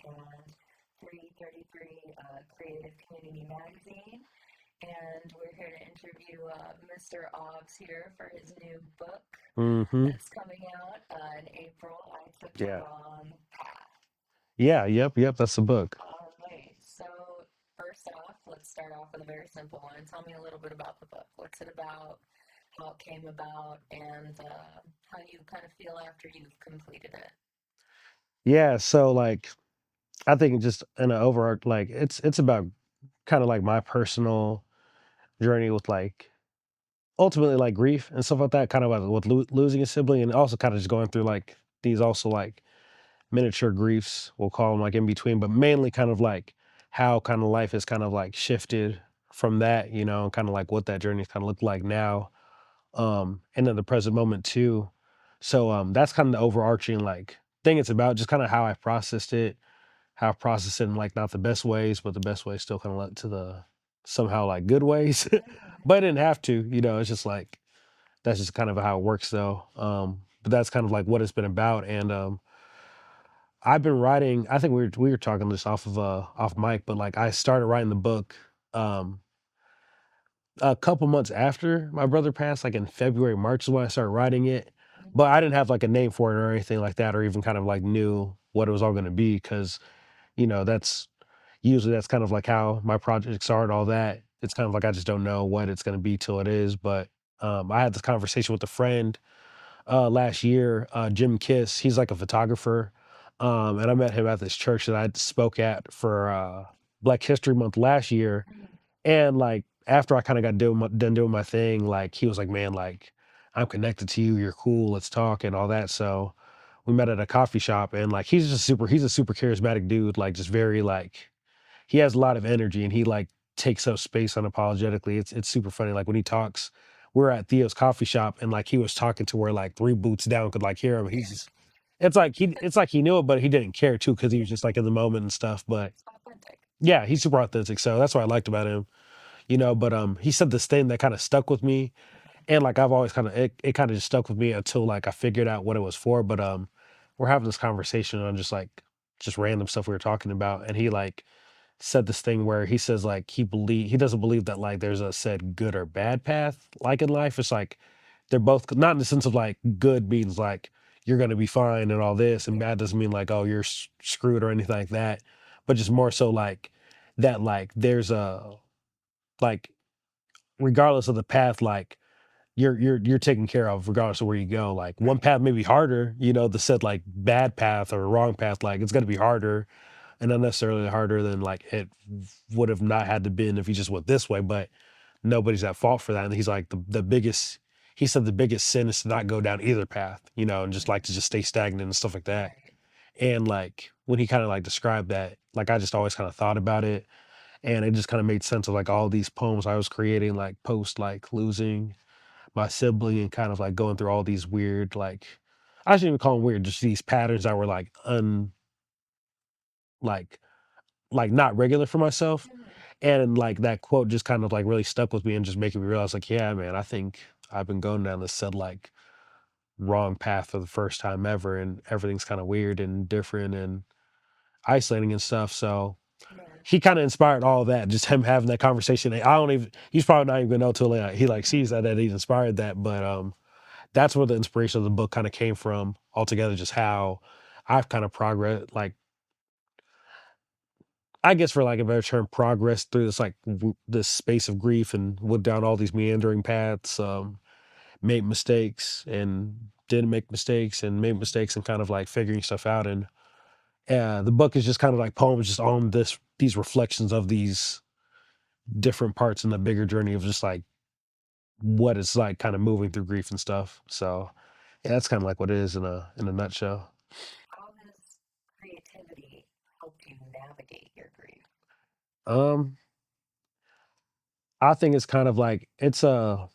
and 333 Creative Community Magazine. And we're here to interview Mr. Obbs here for his new book Hmm. that's coming out in April. I Took the Yeah. Wrong Path. Yeah. Yep. Yep. That's the book. All right. So, first off, let's start off with a very simple one. Tell me a little bit about the book. What's it about? How it came about, and how you kind of feel after you've completed it. Yeah. So like, I think just in an overarch, like it's about kind of like my personal journey with like ultimately like grief and stuff like that. Kind of like with losing a sibling, and also kind of just going through like these also like miniature griefs. We'll call them like in between, but mainly kind of like how kind of life has kind of like shifted from that, and kind of like what that journey kind of looked like now, and then the present moment too. So that's kind of the overarching like thing it's about, just kind of how I processed it, how I processed it in like not the best ways, but the best ways still kind of led to the somehow like good ways. Mm-hmm. But I didn't have to, it's just like that's just kind of how it works though. But that's kind of like what it's been about. And I've been writing, I think we were talking this off mic, but like I started writing the book um a couple months after my brother passed, like in February, March is when I started writing it. But I didn't have like a name for it or anything like that, or even kind of like knew what it was all going to be. Cause, that's usually that's kind of like how my projects are and all that. It's kind of like I just don't know what it's going to be till it is. But I had this conversation with a friend last year, Jim Kiss. He's like a photographer. And I met him at this church that I spoke at for Black History Month last year. And like after I kind of got done doing my thing, like he was like, "Man, like I'm connected to you. You're cool. Let's talk and all that." So we met at a coffee shop, and like he's a super charismatic dude. Like just very like he has a lot of energy, and he like takes up space unapologetically. It's super funny. Like when he talks, we're at Theo's coffee shop, and like he was talking to where like three boots down could like hear him. He's just it's like he knew it, but he didn't care too because he was just like in the moment and stuff. But Authentic. yeah, he's super authentic. So that's what I liked about him. But he said this thing that kind of stuck with me, and like I've always kind of it kind of just stuck with me until like I figured out what it was for. But we're having this conversation on just random stuff we were talking about, and he like said this thing where he says like he doesn't believe that like there's a said good or bad path like in life. It's like they're both not in the sense of like good means like you're gonna be fine and all this, and bad doesn't mean like oh you're screwed or anything like that, but just more so like that like there's a like regardless of the path, like you're taken care of regardless of where you go. Like one Right. path may be harder, the said like bad path or wrong path, like it's gonna be harder and unnecessarily harder than like it would have not had to been if you just went this way. But nobody's at fault for that. And he's like the biggest he said the biggest sin is to not go down either path, and just like to just stay stagnant and stuff like that. Right. And like when he kind of like described that, like I just always kind of thought about it and it just kind of made sense of like all these poems I was creating like post like losing my sibling and kind of like going through all these weird like I shouldn't even call them weird, just these patterns that were like like not regular for myself. Mm-hmm. And like that quote just kind of like really stuck with me and just making me realize like, yeah, man, I think I've been going down this said like wrong path for the first time ever and everything's kind of weird and different and isolating and stuff. So Yeah. he kind of inspired all of that. Just him having that conversation. I don't even. He's probably not even gonna know till he like sees that he inspired that. But that's where the inspiration of the book kind of came from altogether. Just how I've kind of progressed, like I guess for like a better term, progress through this like this space of grief and went down all these meandering paths. Made mistakes and didn't make mistakes and made mistakes and kind of like figuring stuff out. And the book is just kind of like poems just on these reflections of these different parts in the bigger journey of just like what it's like kind of moving through grief and stuff. So yeah, that's kind of like what it is in a nutshell. How has creativity helped you navigate your grief? Um, I think it's kind of like it's a.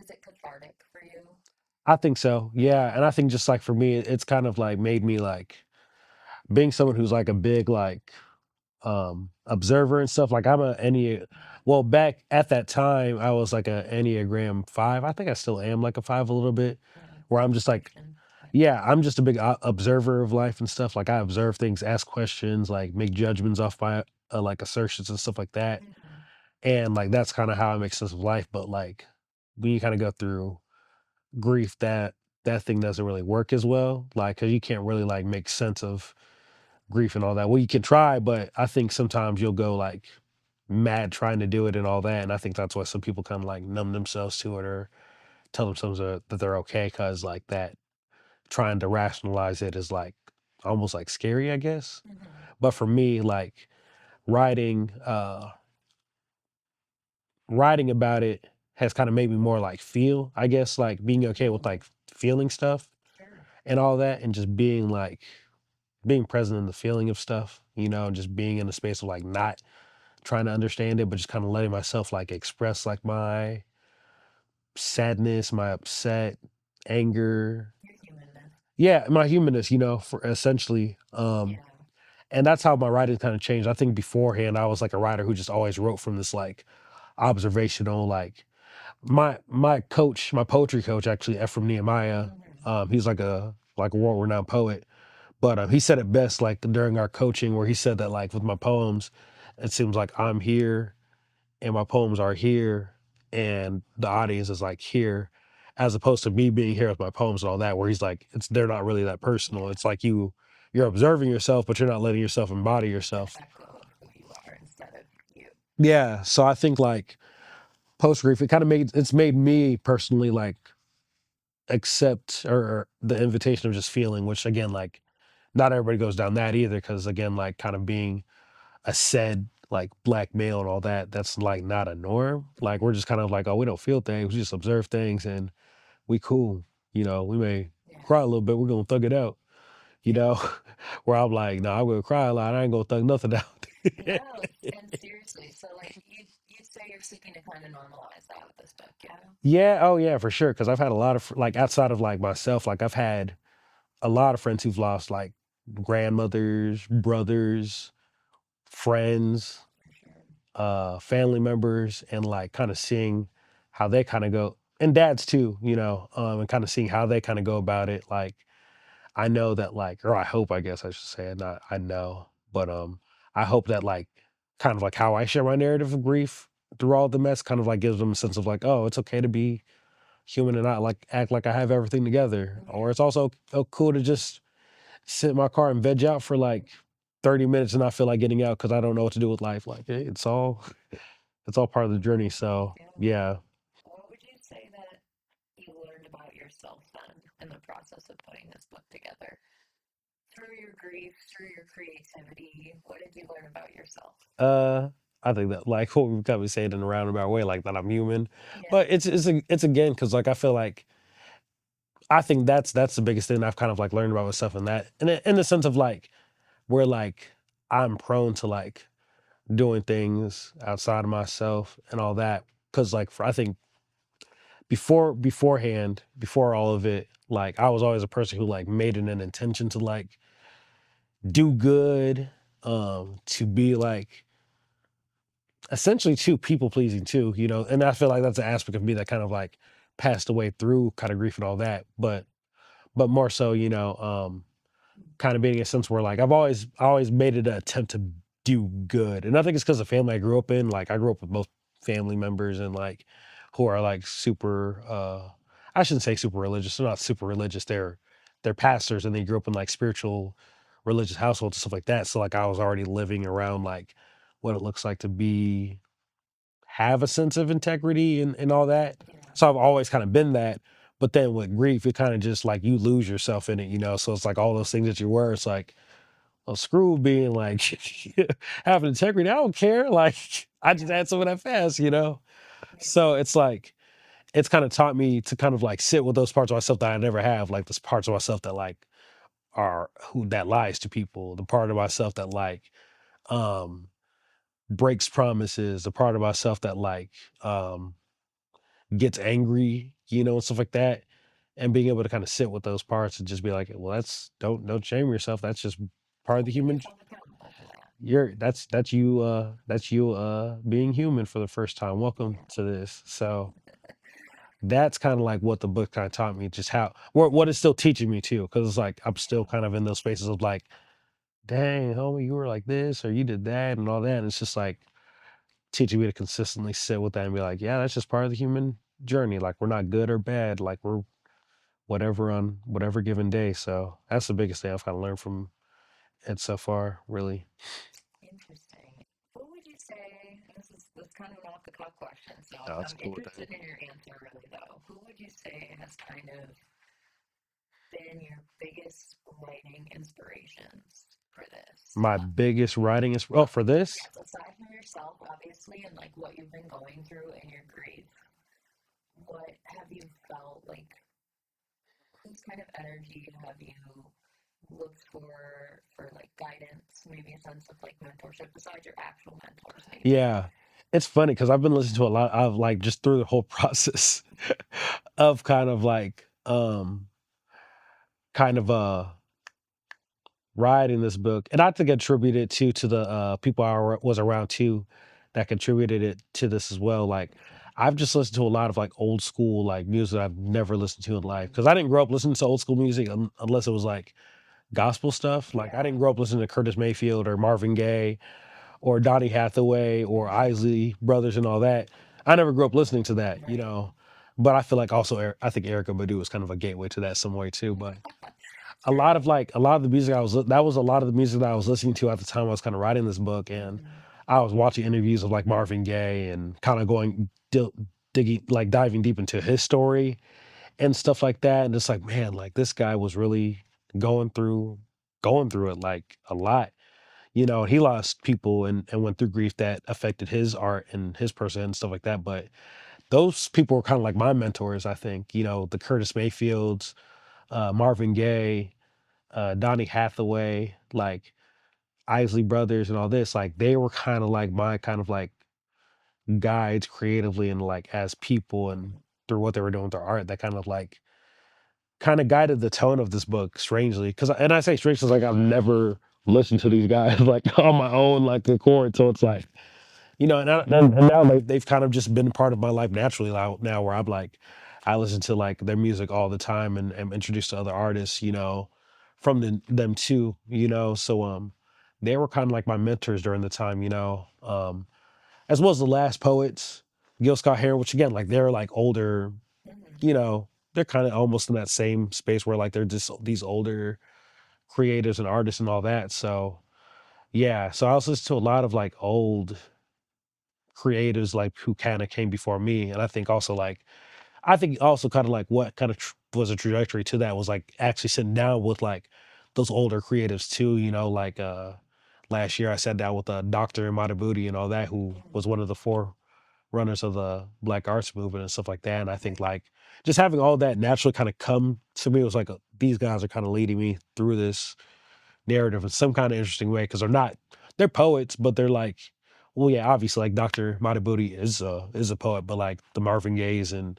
Is it cathartic for you? I think so, yeah, and I think just like for me, it's kind of like made me like being someone who's like a big like observer and stuff. Like I'm a well back at that time I was like a Enneagram 5. I think I still am like a 5 a little bit, Mm, where I'm just like celebration. yeah, I'm just a big observer of life and stuff. Like I observe things, ask questions, like make judgments off my like assertions and stuff like that. Mm-hmm. And like that's kind of how I make sense of life. But like when you kind of go through grief, that thing doesn't really work as well. Like because you can't really like make sense of grief and all that. Well, you can try, but I think sometimes you'll go like mad trying to do it and all that. And I think that's why some people kind of like numb themselves to it or tell themselves that they're okay because like that trying to rationalize it is like almost like scary, I guess. Mm-hmm. But for me, like writing, writing about it has kind of made me more like feel, I guess, like being okay with Mm-hmm. like feeling stuff Sure. and all that, and just being like being present in the feeling of stuff, and just being in a space of like not trying to understand it, but just kind of letting myself like express like my sadness, my upset, anger, Your humanness. yeah, my humanness, for essentially. Yeah. And that's how my writing kind of changed. I think beforehand I was like a writer who just always wrote from this like observational, like my coach, my poetry coach, actually Ephraim Nehemiah. Mm-hmm. He's like a world renowned poet, but he said it best like during our coaching where he said that like with my poems, it seems like I'm here and my poems are here and the audience is like here, as opposed to me being here with my poems and all that. Where he's like, they're not really that personal. Yeah. It's like you're observing yourself, but you're not letting yourself embody An yourself. echo of who you are instead of you. Yeah. So I think like post grief, it's made me personally like accept or the invitation of just feeling, which again, like not everybody goes down that either. Cause again, like kind of being a said like black male and all that, that's like not a norm. Like we're just kind of like, oh, we don't feel things. We just observe things and we cool. We may Yeah. cry a little bit. We're going to thug it out, you Yeah. know, where I'm like, no, I'm going to cry a lot. I ain't going to thug nothing out. No, and seriously, so like you say you're seeking to kind of normalize that with this book, yeah? Yeah, oh yeah, for sure. Because I've had a lot of like outside of like myself, like I've had a lot of friends who've lost like grandmothers, brothers, friends, For sure. family members, and like kind of seeing how they kind of go, and dads too, and kind of seeing how they kind of go about it. Like I know that like, or I hope, I guess I should say, not I know, but I hope that like kind of like how I share my narrative of grief through all the mess kind of like gives them a sense of like, oh, it's okay to be human and not like act like I have everything together. Or Yeah. it's also cool to just sit in my car and veg out for like 30 minutes and not feel like getting out because I don't know what to do with life. Like it's all part of the journey. So Yeah. yeah. What would you say that you learned about yourself then in the process of putting this book together? Through your grief, through your creativity, what did you learn about yourself? Uh I think that like what we kind of say it in a roundabout way, like that I'm human. Yeah. But it's again because like I feel like I think that's the biggest thing I've kind of like learned about myself in that in the sense of like where like I'm prone to like doing things outside of myself and all that. Cause like I think before all of it, like I was always a person who like made it an intention to like do good, to be like essentially too people pleasing too, and I feel like that's an aspect of me that kind of like passed away through kind of grief and all that. But more so, kind of being a sense where like I always made it an attempt to do good. And I think it's because the family I grew up in. Like I grew up with both family members and like who are like super I shouldn't say super religious. They're not super religious. They're pastors and they grew up in like spiritual religious households and stuff like that. So like I was already living around like what it looks like to be have a sense of integrity and all that. Yeah. So I've always kind of been that. But then with grief, it kind of just like you lose yourself in it. So it's like all those things that you were, it's like, well, screw being like having integrity. I don't care. Like I just Yeah. had some of that fast. Yeah. So it's like it's kind of taught me to kind of like sit with those parts of myself that I never have, like those parts of myself that like are who that lies to people, the part of myself that like um breaks promises, the part of myself that like um gets angry, and stuff like that. And being able to kind of sit with those parts and just be like, well, that's don't shame yourself. That's just part of the Holding human. yourself accountable for that. That's you being human for the first time. Welcome Yeah. to this. So that's kind of like what the book kind of taught me, just how what it's still teaching me too, because it's like I'm still Yeah. kind of in those spaces of like, dang, homie, you were like this or you did that and all that. And it's just like teaching me to consistently sit with that and be like, yeah, that's just part of the human journey. Like we're not good or bad. Like we're whatever on whatever given day. So that's the biggest thing I've kind of learned from it so far, really. Interesting. What would you say? This kind of an off the cuff question, so Oh, that's I'm cool with that. interested in your answer really though. Who would you say has kind of been your biggest writing inspirations for this? My biggest writing is oh for this. Yes, aside from yourself, obviously, and like what you've been going through in your grief, what have you felt like? Whose kind of energy have you looked for like guidance, maybe a sense of like mentorship besides your actual mentors, maybe? Yeah. It's funny because I've been listening to a lot of like just through the whole process of kind of like kind of writing this book. And I think I attribute it to the people was around too that contributed it to this as well. Like I've just listened to a lot of like old school like music I've never listened to in life because I didn't grow up listening to old school music unless it was like gospel stuff. Like I didn't Yeah. grow up listening to Curtis Mayfield or Marvin Gaye or Donny Hathaway or Mm-hmm. Isley Brothers and all that. I never grew up listening to that, you Right. know. But I feel like also I think Erica Badu was kind of a gateway to that some way too. But True. a lot of the music that was a lot of the music that I was listening to at the time I was kind of writing this book, and Mm-hmm. I was watching interviews of like Marvin Gaye and kind of digging like diving deep into his story and stuff like that, and it's like man, like this guy was really going through going through it like a lot, you know. He lost people and went through grief that affected his art and his person and stuff like that, but those people were kind of like my mentors, I think, you know, the Curtis Mayfields, Marvin Gaye, Donny Hathaway, like Isley Brothers and all this, like they were kind of like my kind of like guides creatively and like as people and through what they were doing with their art that kind of guided the tone of this book strangely. Cause and I say strangely like I've never listened to these guys like on my own, like the chord. So it's like, you know, and now they've kind of just been part of my life naturally now where I'm like, I listen to like their music all the time and am introduced to other artists, you know, from them too, you know. So they were kind of like my mentors during the time, you know, as well as the last poets, Gil Scott Heron, which again, like they're like older, Mm-hmm. you know, they're kind of almost in that same space where like they're just these older creators and artists and all that. So yeah, so I also listen to a lot of like old creators like who kind of came before me, and I think also kind of like what kind of was a trajectory to that was like actually sitting down with like those older creatives too, you know, like last year I sat down with Dr. Matabuti and all that, who was one of the forerunners of the Black Arts movement and stuff like that. And I think Right. like just having all that naturally kind of come to me was like these guys are kind of leading me through this narrative in some kind of interesting way because they're poets, but they're like, well, yeah, obviously like Dr. Matabuti is a poet, but like the Marvin Gayes and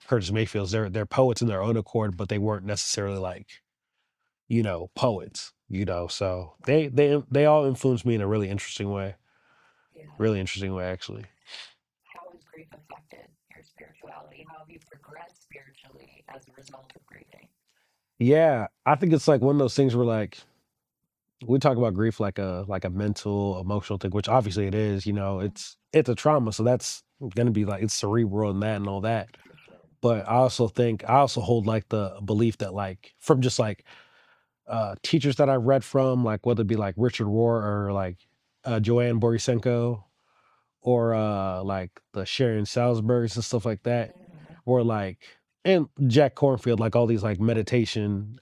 Curtis Mayfields, they're poets in their own accord, but they weren't necessarily like, you know, poets, you know. So they all influenced me in a really interesting way. Yeah. Really interesting way actually. How has grief affected your spirituality? How have you progressed spiritually as a result of grieving? Yeah, I think it's like one of those things where like we talk about grief like a mental, emotional thing, which obviously it is, you know, it's a trauma. So that's gonna be like it's cerebral and that and all that. For sure. But I also hold like the belief that like from just like teachers that I've read from, like whether it be like Richard Rohr or like Joanne Borisenko or like the Sharon Salzbergs and stuff like that, Mm-hmm. or like and Jack Cornfield, like all these like meditation,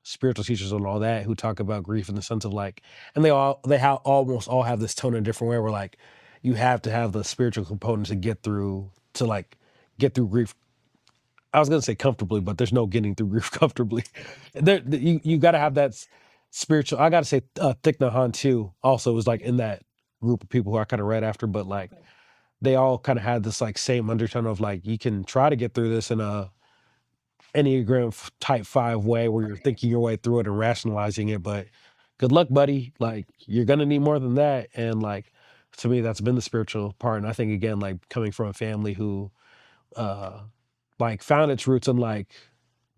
spiritual teachers and all that who talk about grief in the sense of like, and almost all have this tone in a different way where like you have to have the spiritual component to get through to like get through grief. I was gonna say comfortably, but there's no getting through grief comfortably. Exactly. You got to have that spiritual. I got to say, Thich Nhat Hanh too. Also was like in that group of people who I kind of read after, but like Okay. they all kind of had this like same undertone of like you can try to get through this in a Enneagram type 5 way where you're Right. thinking your way through it and rationalizing it, but good luck, buddy. Like you're gonna need more than that. And like to me, that's been the spiritual part. And I think again, like coming from a family who uh like found its roots in like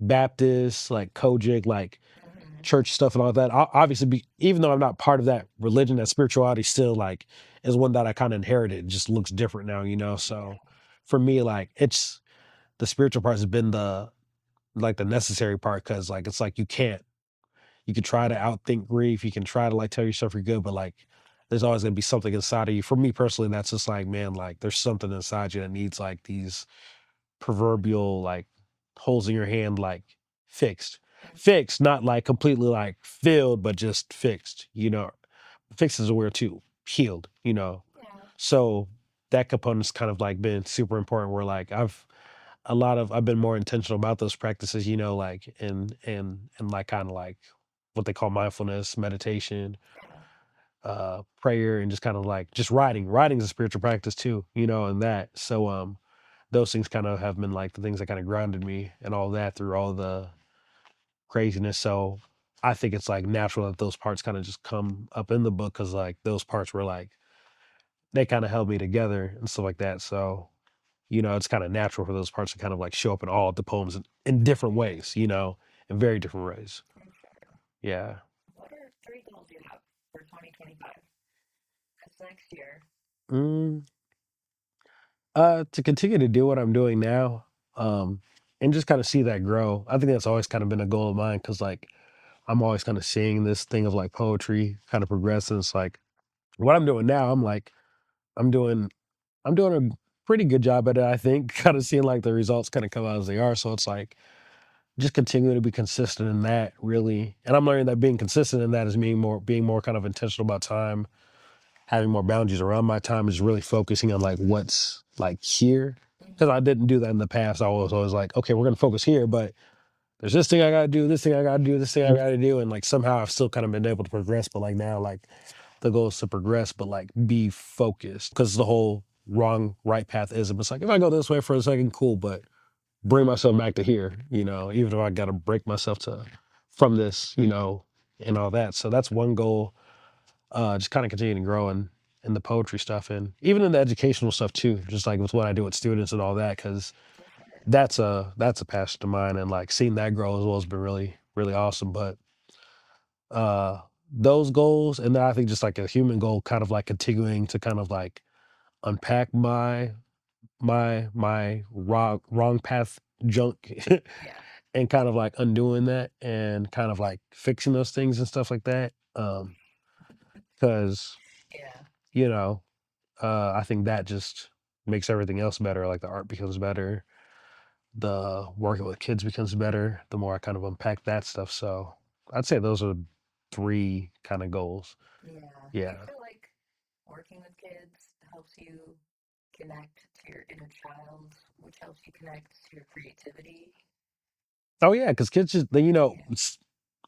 Baptist, like Kojic, like Mm-hmm. church stuff and all that. Obviously, even though I'm not part of that religion, that spirituality still like is one that I kind of inherited. It just looks different now, you know. Yeah. So for me, like it's the spiritual part has been the like the necessary part because like it's like you can try to outthink grief, you can try to like tell yourself you're good, but like there's always gonna be something inside of you. For me personally, that's just like man, like there's something inside you that needs like these proverbial like holes in your hand like fixed. Fixed, not like completely like filled, but just fixed, you know. Fixed is a word too. Healed, you know. Yeah. So that component's kind of like been super important where like I've been more intentional about those practices, you know, like and like kind of like what they call mindfulness, meditation, Yeah. prayer, and just kind of like just writing. Writing is a spiritual practice too, you know, and that. So those things kind of have been like the things that kind of grounded me and all that through all the craziness. So I think it's like natural that those parts kind of just come up in the book because like those parts were like they kind of held me together and stuff like that. So you know, it's kind of natural for those parts to kind of like show up in all the poems in different ways, you know, in very different ways. For sure. Yeah. What are three goals you have for 2025? That's next year. Mm, to continue to do what I'm doing now, um, and just kind of see that grow. I think that's always kind of been a goal of mine because like I'm always kind of seeing this thing of like poetry kind of progress. And it's like what I'm doing now, I'm doing, I'm doing a pretty good job at it, I think, kind of seeing like the results kind of come out as they are. So it's like just continuing to be consistent in that really. And I'm learning that being consistent in that is being more kind of intentional about time, having more boundaries around my time is really focusing on like what's like here. Because I Mm-hmm. didn't do that in the past. I was always like, okay, we're gonna focus here, but there's this thing I gotta do, this thing I gotta do, this thing I gotta do. And like somehow I've still kind of been able to progress, but like now like the goal is to progress, but like be focused. Because the whole wrong right path ism. It's like if I go this way for a second, cool, but bring myself back to here, you know, even if I gotta break myself to from this, you know, and all that. So that's one goal. Just kind of continue to grow in the poetry stuff and even in the educational stuff too, just like with what I do with students and all that, because For sure. that's a passion of mine and like seeing that grow as well has been really, really awesome. But uh those goals and then I think just like a human goal, kind of like continuing to kind of like unpack my wrong path junk Yeah. and kind of like undoing that and kind of like fixing those things and stuff like that. Because Yeah. you know, I think that just makes everything else better. Like the art becomes better, the working with kids becomes better. The more I kind of unpack that stuff, so I'd say those are three kind of goals. Yeah. Do you Yeah. feel like working with kids helps you connect to your inner child, which helps you connect to your creativity? Oh yeah, because kids just you know Yeah.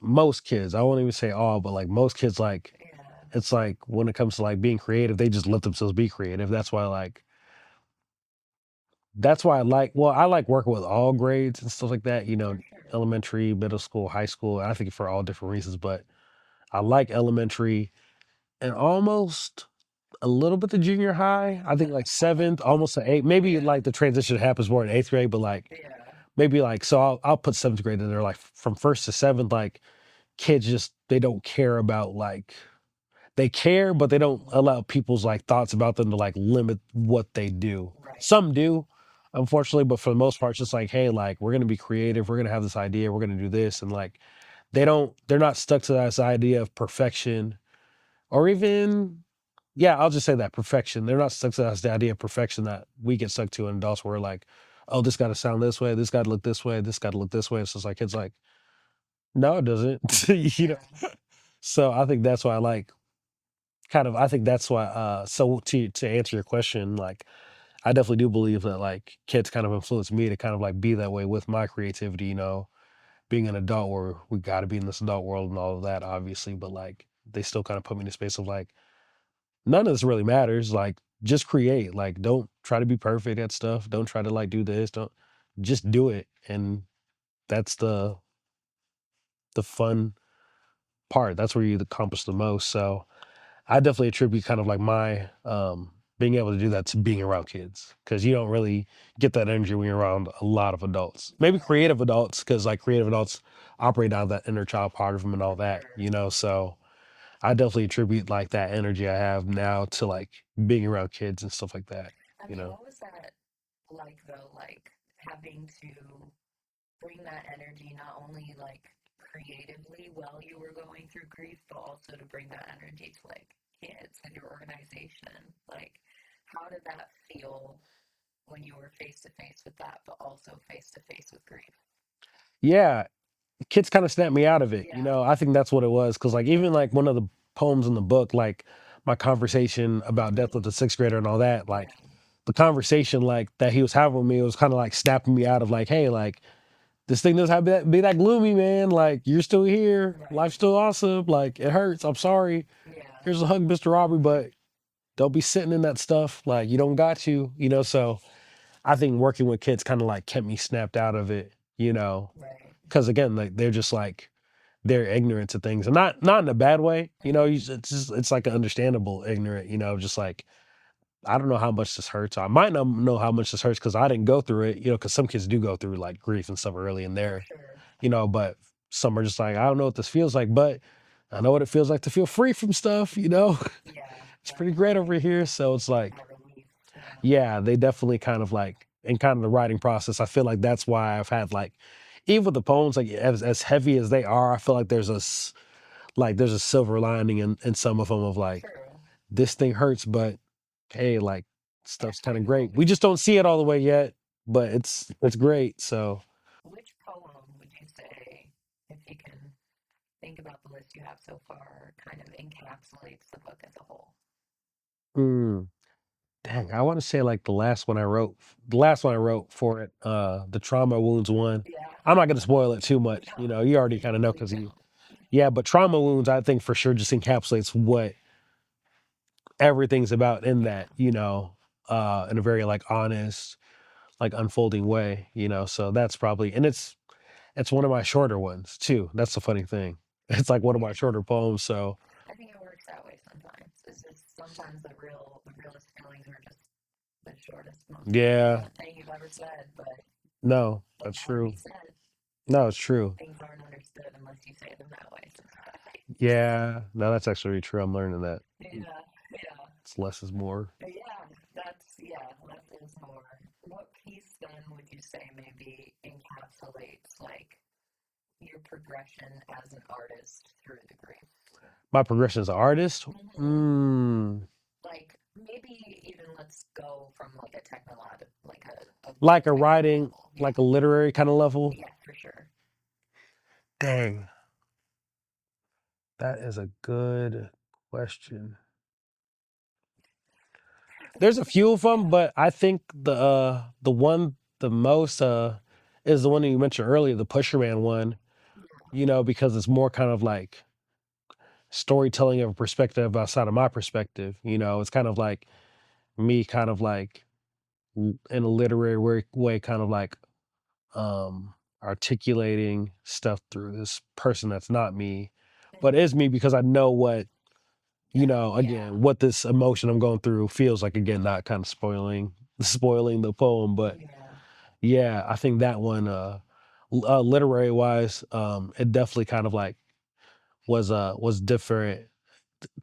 most kids. I won't even say all, but like most kids, like Yeah. it's like when it comes to like being creative, they just let themselves be creative. That's why I like, well, I like working with all grades and stuff like that, you know, For sure. elementary, middle school, high school. I think for all different reasons, but I like elementary and almost a little bit the junior high. I think like seventh, almost to eighth. Maybe Yeah. like the transition happens more in eighth grade, but like Yeah. maybe like, so I'll put seventh grade in there, like from first to seventh, like kids just, they don't care about like, they care, but they don't Mm-hmm. allow people's like thoughts about them to like limit what they do. Right. Some do, unfortunately, but for the most part, it's just like, hey, like we're gonna be creative, we're gonna have this idea, we're gonna do this, and like they're not stuck to this idea of perfection or even, yeah, I'll just say that perfection. They're not stuck to this the idea of perfection that we get stuck to in adults, where like, oh, this got to sound this way, this got to look this way, this got to look this way. It's just like it's like, no, it doesn't, you know. Yeah. So I think that's why I like kind of I think that's why so to answer your question, like I definitely do believe that like kids kind of influence me to kind of like be that way with my creativity, you know, being an adult where we got to be in this adult world and all of that obviously, but like they still kind of put me in a space of like none of this really matters, like just create, like don't try to be perfect at stuff, don't try to like do this, don't just do it, and that's the fun part, that's where you accomplish the most. So I definitely attribute kind of like being able to do that to being around kids because you don't really get that energy when you're around a lot of adults. Maybe Right. creative adults because like creative adults operate out of that inner child part of them and all For that, sure. you know. So I definitely attribute like that energy I have now to like being around kids and stuff like that, I you mean, know. what was that like though? Like having to bring that energy not only like creatively while you were going through grief, but also to bring that energy to like kids and your organization. Like, how did that feel when you were face to face with that, but also face to face with grief? Yeah, kids kind of snapped me out of it, you Yeah. know. I think that's what it was because like even like one of the poems in the book, like my conversation about death with the sixth grader and all that, like Yeah. the conversation like that he was having with me, it was kind of like snapping me out of like, hey, like this thing doesn't have to be that gloomy, man. Like you're still here, Right. life's still awesome. Like it hurts. I'm sorry. Yeah. Here's a hug, Mr. Aubrey, but don't be sitting in that stuff. Like you don't got you, you know. So I think working with kids kind of like kept me snapped out of it, you know, Right. because again, like they're just like they're ignorant to things, and not in a bad way, you know. Mm-hmm. It's just it's like an understandable ignorant, you know, just like I don't know how much this hurts. I might not know how much this hurts because I didn't go through it, you know, because some kids do go through like grief and stuff early in For there, sure. you know, but some are just like, I don't know what this feels like, but I know what it feels like to feel free from stuff, you know. Yeah. It's pretty great over Definitely. here. So it's like, That relief. Yeah. yeah, they definitely kind of like in kind of the writing process, I feel like that's why I've had like even with the poems, like as heavy as they are, I feel like like there's a silver lining in some of them of like True. this thing hurts, but hey, like stuff's kind We're of gonna great. We leave. just don't see it all the way yet, but it's great. So, Which poem would you say, if you can think about the list you have so far, kind of encapsulates the book as a whole? mm, dang, I want to say like the last one I wrote for it, the trauma wounds one. Yeah. I'm not gonna spoil it too much. You know, No, you already kind of know please because you, don't. yeah. But trauma wounds, I think for sure just encapsulates what everything's about in Yeah. that. You know, in a very like honest, like unfolding way. You know, so that's probably and it's one of my shorter ones too. That's the funny thing. It's like one of my Yeah. shorter poems. So I think it works that way sometimes. It's just sometimes the realest feelings are just the shortest, most yeah, intimate thing you've ever said. But no, like that's Aubrey true. said, No, it's true. things aren't understood unless you say them that way sometimes. Yeah, no, that's actually true. I'm learning that. Yeah, yeah, It's less is more. yeah. Yeah. Less is more. What piece then would you say maybe encapsulates like your progression as an artist through the grief? My progression as an artist. Mm-hmm. Mm, Like maybe even let's go from like a technological, like a like a technical writing, level. Yeah, like a literary kind of level. yeah, for sure. Dang, that is a good question. There's a few of them, Yeah, but I think the one the most is the one that you mentioned earlier, the Pusher Man one. You know, because it's more kind of like storytelling of a perspective outside of my perspective. You know, it's kind of like me, kind of like in a literary way, kind of like articulating stuff through this person that's not me, but is me because I know what you know. yeah, Again, what this emotion I'm going through feels like. Again, not kind of spoiling the poem, but yeah. yeah, I think that one, literary wise, it definitely kind of like was different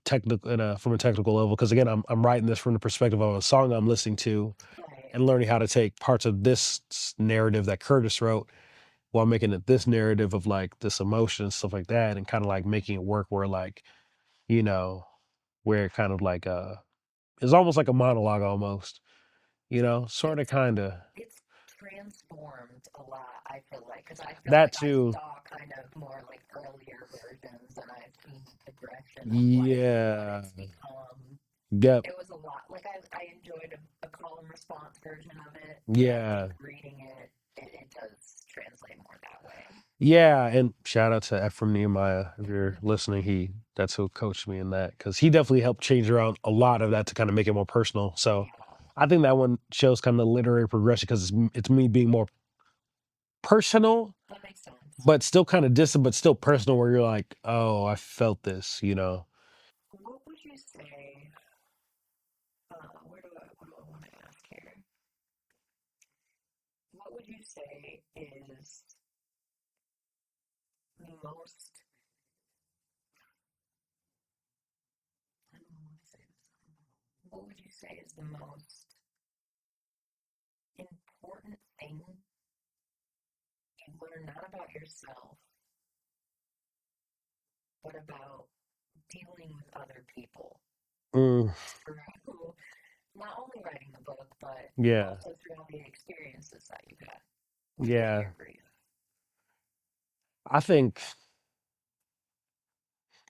technical from a technical level because again I'm writing this from the perspective of a song I'm listening to Right. and learning how to take parts of this narrative that Curtis wrote while making it this narrative of like this emotion and stuff like that and kind of like making it work where like you know where it kind of like it's almost like a monologue almost, you know, sort of It's kind of it's transformed a lot. I feel like because I feel that like I too. saw kind of more like earlier versions, and I've seen the progression of like what Yeah, it's become. yep, It was a lot. Like I enjoyed a call and response version of it, but I think yeah. reading it does translate more that way. Yeah, and shout out to Ephraim Nehemiah if you're listening. That's who coached me in that because he definitely helped change around a lot of that to kind of make it more personal. So Yeah, I think that one shows kind of the literary progression because it's me being more personal, that makes sense. but still kind of distant, but still personal. Where you're like, oh, I felt this, you know. What would you say? Where do what would you say is the most, I don't know how to say this, what would you say is the most important thing you learn not about yourself, but about dealing with other people Mm, through not only writing the book, but yeah, also through all the experiences that you've had within yeah. your grief? I think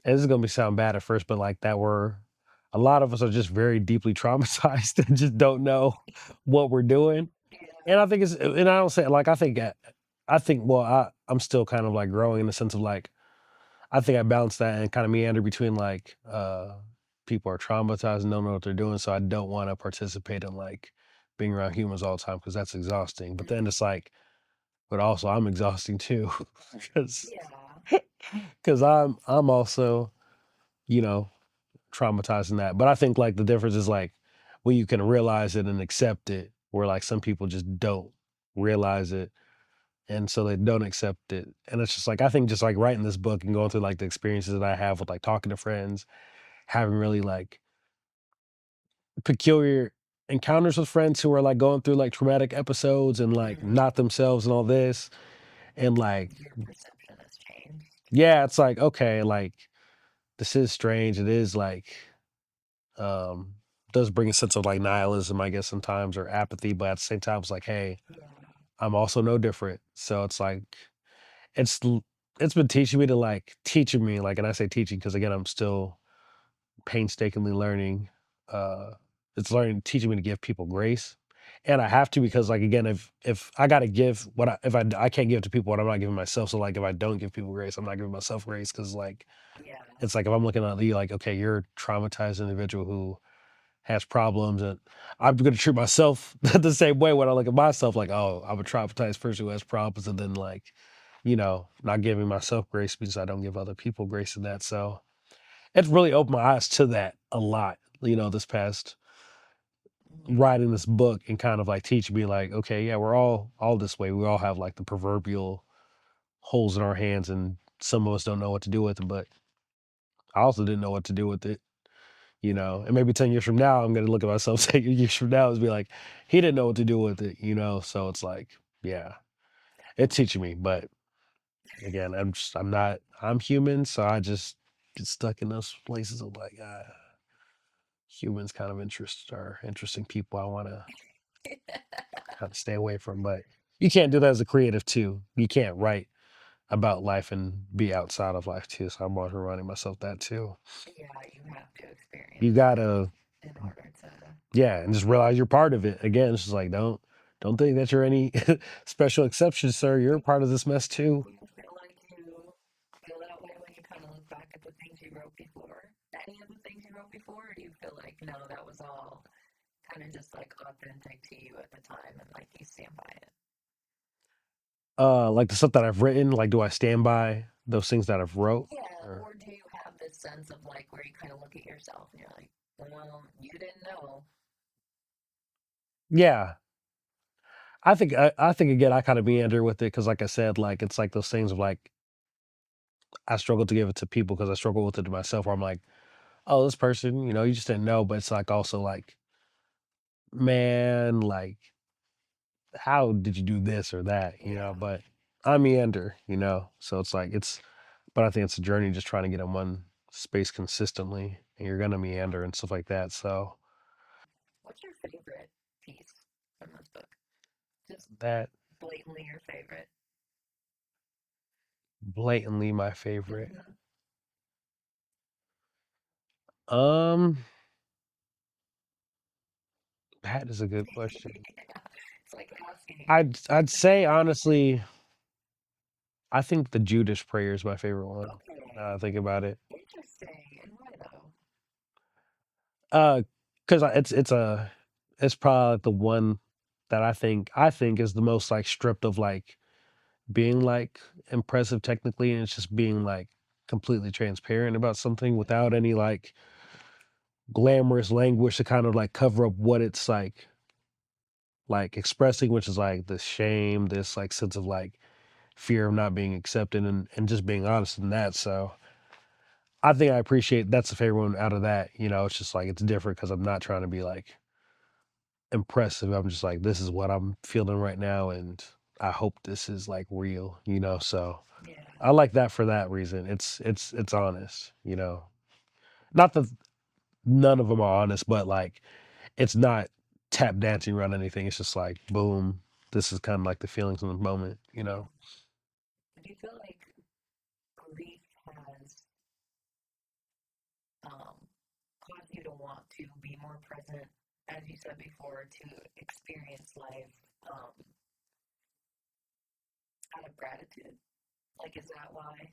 and this is gonna be sound bad at first, but like that we're a lot of us are just very deeply traumatized and just don't know what we're doing. Yeah. And I think it's and I don't say like I think well I'm still kind of like growing in the sense of like I think I balance that and kind of meander between like people are traumatized and don't know what they're doing, so I don't want to participate in like being around humans all the time because that's exhausting. But then it's like, but also I'm exhausting too because Yeah. because I'm also you know traumatizing that. But I think like the difference is like when you can realize it and accept it, where like some people just don't realize it and so they don't accept it. And it's just like I think just like writing this book and going through like the experiences that I have with like talking to friends, having really like peculiar encounters with friends who are like going through like traumatic episodes and like Mm. not themselves and all this. And like, Your perception has changed. yeah, it's like, okay, like this is strange. It is like um does bring a sense of like nihilism, I guess, sometimes or apathy, but at the same time it's like, hey, Yeah. I'm also no different. So it's like it's l- it's been teaching me to like teaching me, like, and I say teaching because again, I'm still painstakingly learning. Uh, it's learning, teaching me to give people grace, and I have to because, like, again, if I got to give what I, if I can't give to people what I'm not giving myself. So like, if I don't give people grace, I'm not giving myself grace because like Yeah. it's like if I'm looking at you like, okay, you're a traumatized individual who has problems, and I'm going to treat myself the same way when I look at myself, like, oh, I'm a traumatized person who has problems, and then like, not giving myself grace because I don't give other people grace in that. So it's really opened my eyes to that a lot, this past Mm. writing this book and kind of like teaching me like, okay, yeah, we're all this way. We all have like the proverbial holes in our hands and some of us don't know what to do with it, but I also didn't know what to do with it, Yeah. and maybe 10 years from now, I'm going to look at myself 10 years from now and be like, he didn't know what to do with it, So it's like, yeah, it's teaching me. But again, I'm human. So I just get stuck in those places of like, humans kind of are interesting people I want to kind of stay away from. But you can't do that as a creative too. You can't write about life and be outside of life too. So I'm always reminding myself that too. Yeah, you have to You experience it gotta, in order to. yeah, and just realize you're part of it. Again, it's just like don't think that you're any special exception, sir. You're a part of this mess too. Do you feel like you feel that way when you kind of look back at the things you wrote before? Any of the things you wrote before? Or do you feel like, no, that was all kind of just like authentic to you at the time and like you stand by it? Like the stuff that I've written, like do I stand by those things that I've wrote? Yeah, Or or do you have this sense of like where you kind of look at yourself and you're like, well, you didn't know. yeah, I think again I kind of meander with it because like I said, like it's like those things of like I struggle to give it to people because I struggle with it to myself where I'm like, oh, this person, you just didn't know, but it's like also like, man, like how did you do this or that, Yeah. but I meander, so it's like but I think it's a journey just trying to get in one space consistently and you're gonna meander and stuff like that. So What's your favorite piece from this book? Just that blatantly your favorite. blatantly my favorite. Mm-hmm. Um, that is a good question. Yeah, it's like asking. I'd say honestly, I think the Judas prayer is my favorite one. Now Okay, that I think about it. interesting. And why though? Uh, because it's probably like the one that I think is the most like stripped of like being like impressive technically, and it's just being like completely transparent about something without any like glamorous language to kind of like cover up what it's like like expressing, which is like the shame, this like sense of like fear of not being accepted, and just being honest in that. So I think I appreciate that's the favorite one out of that. You know, it's just like it's different because I'm not trying to be like impressive. I'm just like, this is what I'm feeling right now, and I hope this is like real, you know. So Yeah. I like that for that reason. It's honest, you know. Not that none of them are honest, but like it's not tap dancing around anything. It's just like boom. This is kind of like the feelings in the moment, you Yeah. know. Do you feel like grief has um, caused you to want to be more present, as you said before, to experience life um, out of gratitude? Like, is that why?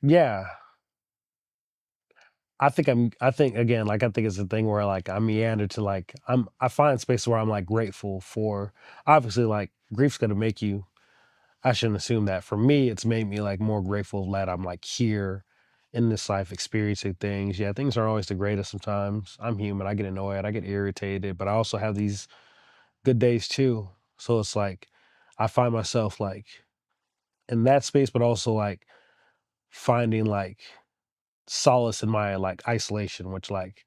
Yeah, I think again, like I think it's a thing where like I meander to like I find spaces where I'm like grateful for obviously like grief's gonna make you I shouldn't assume that. For me, it's made me like more grateful that I'm like here in this life experiencing things. Yeah, things aren't always the greatest sometimes. I'm human. I get annoyed, I get irritated, but I also have these good days too. So it's like I find myself like in that space, but also like finding like solace in my like isolation, which like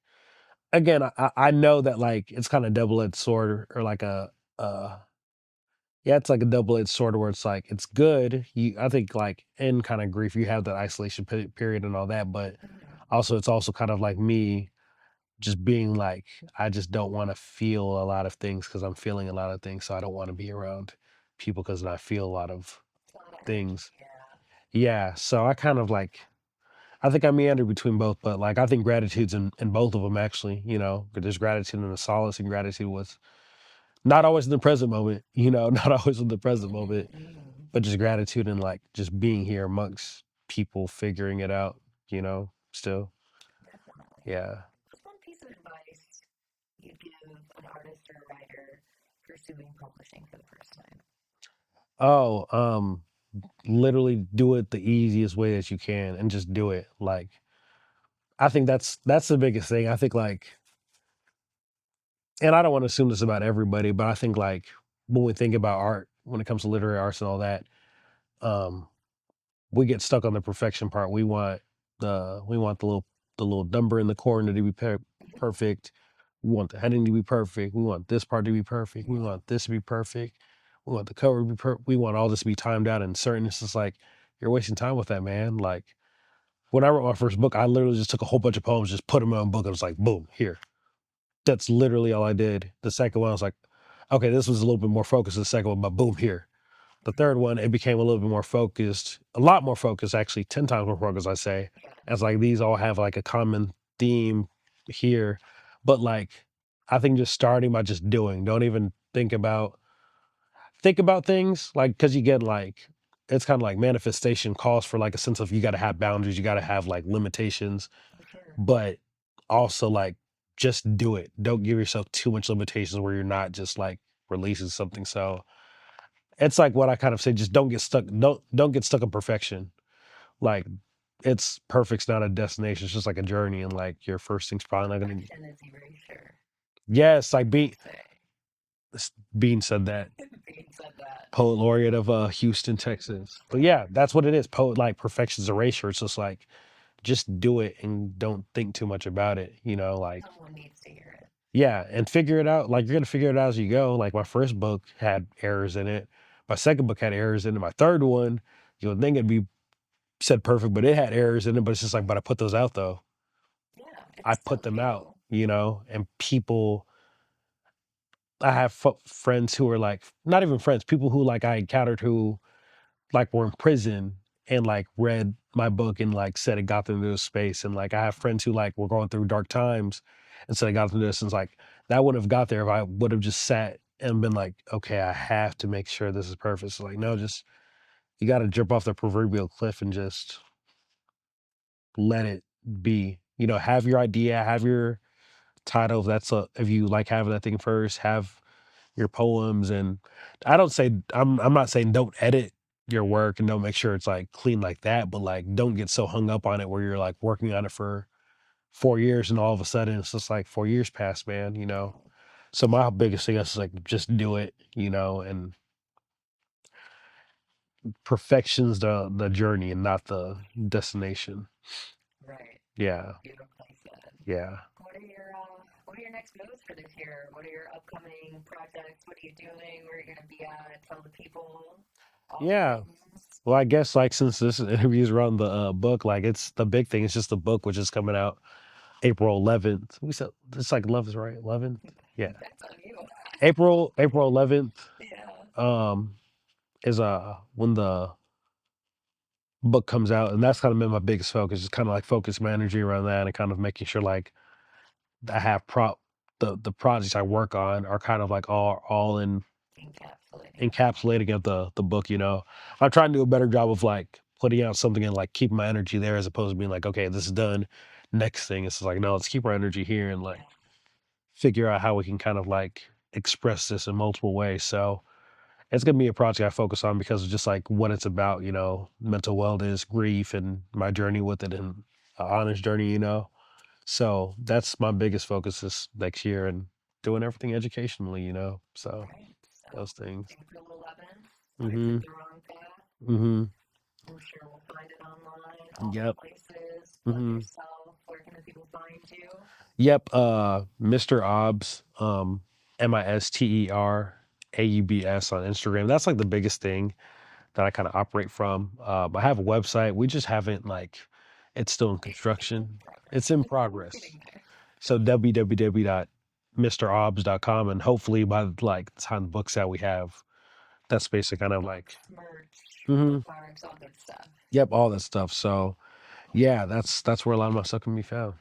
again, I know that like it's kind of double edged sword or like a uh yeah, it's like a double edged sword where it's like it's good. You I think like in kind of grief you have that isolation period and all that, but Mm-hmm. also it's also kind of like me just being like I just don't want to feel a lot of things because I'm feeling a lot of things, so I don't want to be around people because I feel a lot of It's a lot of energy. things. Yeah. Yeah, so I kind of like I think I meander between both, but like I think gratitude's in both of them actually. You know, there's gratitude and the solace and gratitude with not always in the present moment. You know, not always in the present moment, Mm-hmm. Mm-hmm. but just gratitude and like just being here amongst people figuring it out. You know, still, Definitely. yeah. What's one piece of advice you'd give an artist or a writer pursuing publishing for the first time? Oh, literally do it the easiest way that you can and just do it. Like I think that's the biggest thing. I think like, and I don't want to assume this about everybody, but I think like when we think about art, when it comes to literary arts and all that, um, we get stuck on the perfection part. We want the little number in the corner to be perfect. We want the heading to be perfect. We want this part to be perfect. We Yeah. want this to be perfect. We want the cover to be perfect. We want all this to be timed out and certain. It's just like you're wasting time with that, man. Like when I wrote my first book, I literally just took a whole bunch of poems, just put them in a book, and was like, boom, here. That's literally all I did. The second one, I was like, okay, this was a little bit more focused. The second one, but boom, here. The third one, it became a little bit more focused, a lot more focused, actually, 10 times more focused, I say. Yeah. As like these all have like a common theme here. But like, I think just starting by just doing, don't even think about things like, because you get like, it's kind of like manifestation calls for like a sense of you got to have boundaries, you got to have like limitations, For sure. but also like just do it. Don't give yourself too much limitations where you're not just like releasing something. So, it's like what I kind of say, just don't get stuck. Don't get stuck in perfection. Like it's perfect's not a destination. It's just like a journey, and like your first thing's probably not gonna. Perfection is erasure, Yes, like they say. Bean said that. Being said that. Poet laureate of Houston, Texas. But yeah, that's what it is. Poet like perfection's erasure. It's just like just do it and don't think too much about it. You know, like Someone needs to hear it. yeah, and figure it out. Like you're gonna figure it out as you go. Like my first book had errors in it. My second book had errors in it. My third one, you would think it'd be said perfect, but it had errors in it. But it's just like, but I put those out though. Yeah, I it's put still them out, you. you know, and people. I have friends who are like not even friends, people who like I encountered who like were in prison and like read my book and like said it got them to this space. And like I have friends who like were going through dark times and said it got them to this. And it's like that wouldn't have got there if I would have just sat and been like, okay, I have to make sure this is perfect. So like, no, just you got to jump off the proverbial cliff and just let it be. You know, have your idea, have your title. If you like having that thing first, have your poems. And I don't say I'm not saying don't edit your work and don't make sure it's like clean like that, but like don't get so hung up on it where you're like working on it for 4 years, and all of a sudden it's just like 4 years passed, man. So my biggest thing is like just do it, and perfection's the journey and not the destination. Right. Yeah, Beautifully said. yeah. What are your next moves for this year? What are your upcoming projects? What are you doing? Where are you gonna be at? Tell the people all the Yeah. things. Well, I guess like since this interview is around the book, like it's the big thing. It's just the book, which is coming out April 11th. We said it's like 11th, right? 11th. Yeah, That's on you. April 11th. Yeah. Um, is when the book comes out, and that's kind of been my biggest focus. Is kind of like focus my energy around that, and kind of making sure like I have the projects I work on are kind of like all in Encapsulating it all. encapsulating of the book. I'm trying to do a better job of like putting out something and like keeping my energy there as opposed to being like, okay, this is done. Next thing, it's like, no, let's keep our energy here and like Yeah. figure out how we can kind of like express this in multiple ways. So it's gonna be a project I focus on because of just like what it's about, mental wellness, grief, and my journey with it, and an honest journey. So that's my biggest focus this next year, and doing everything educationally. So Right. So those things. April 11th. Life Mm-hmm. hit the wrong path. Mm-hmm. I'm sure we'll find it online, all the Yep. places. Plug Mm-hmm. yourself. Where can the people find you? Yep. Mr. Obbs, MisterAubs on Instagram. That's like the biggest thing that I kind of operate from. I have a website. We just haven't like it's still in It's in construction. It's progress. in We're progress. getting there. So www.misterobs.com, and hopefully by like the time the book's out, we have that space to kind of like, Books, merch, hmm bookmarks, all good stuff. yep, all that stuff. So yeah, that's where a lot of my stuff can be found.